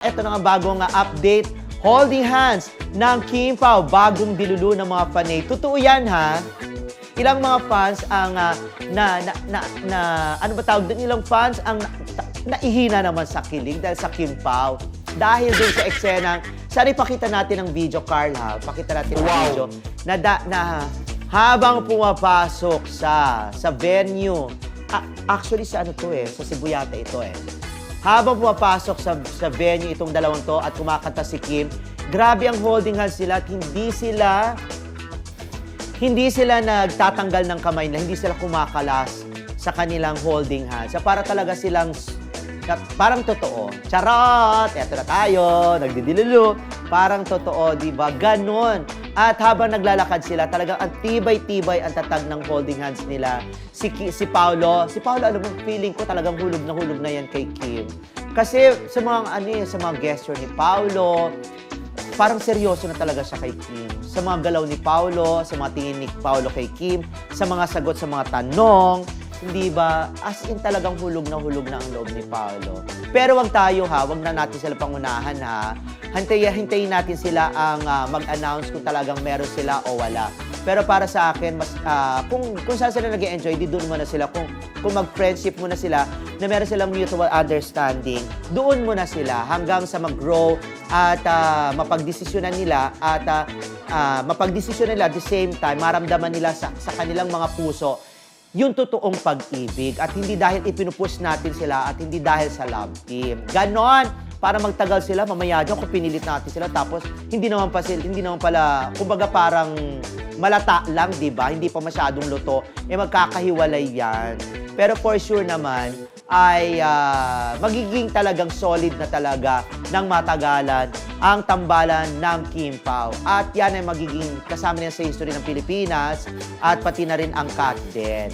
Ito na nga bagong update, holding hands ng Kim Pao, bagong dilulo ng mga panay. Totoo yan ha? Ilang mga fans ang ano ba tawag doon? Ilang fans ang naihina naman sa kilig dahil sa Kim Pao. Dahil din sa eksenang, sana ipakita natin ang video, Carl ha? Pakita natin ang video na habang pumapasok sa venue, actually sa ano to sa Cebu yata ito Habang pumapasok sa venue itong dalawang to at kumakanta si Kim, grabe ang holding hands sila at hindi sila nagtatanggal ng kamay na, hindi sila kumakalas sa kanilang holding hands. Para talaga silang parang totoo. Charot! Eto na tayo, nagdidilulu. Parang totoo, di ba? Ganon. At habang naglalakad sila, talagang ang tibay-tibay ang tatag ng holding hands nila. Si Paolo, alam mo, feeling ko talagang hulog na yan kay Kim. Kasi sa mga gesture ni Paolo, parang seryoso na talaga siya kay Kim. Sa mga galaw ni Paolo, sa mga tingin ni Paolo kay Kim, sa mga sagot sa mga tanong, hindi ba? As in talagang hulog na ang loob ni Paolo. Pero wag na natin sila pangunahan ha. Hintayin natin sila ang mag-announce kung talagang meron sila o wala. Pero para sa akin, mas, kung saan sila nag-enjoy, di doon muna sila. Kung mag-friendship muna sila, na meron silang mutual understanding, doon muna sila hanggang sa mag-grow at mapagdesisyonan nila at mapagdesisyonan nila at the same time, maramdaman nila sa kanilang mga puso yung totoong pag-ibig at hindi dahil ipinupush natin sila at hindi dahil sa love team. Ganon! Para magtagal sila, mamaya dyan kung pinilit natin sila tapos hindi naman pala, kumbaga parang malata lang, di ba? Hindi pa masyadong luto, magkakahiwalay yan. Pero for sure naman, ay magiging talagang solid na talaga ng matagalan ang tambalan ng Kim Pao. At yan ay magiging kasama niya sa history ng Pilipinas at pati na rin ang cut din.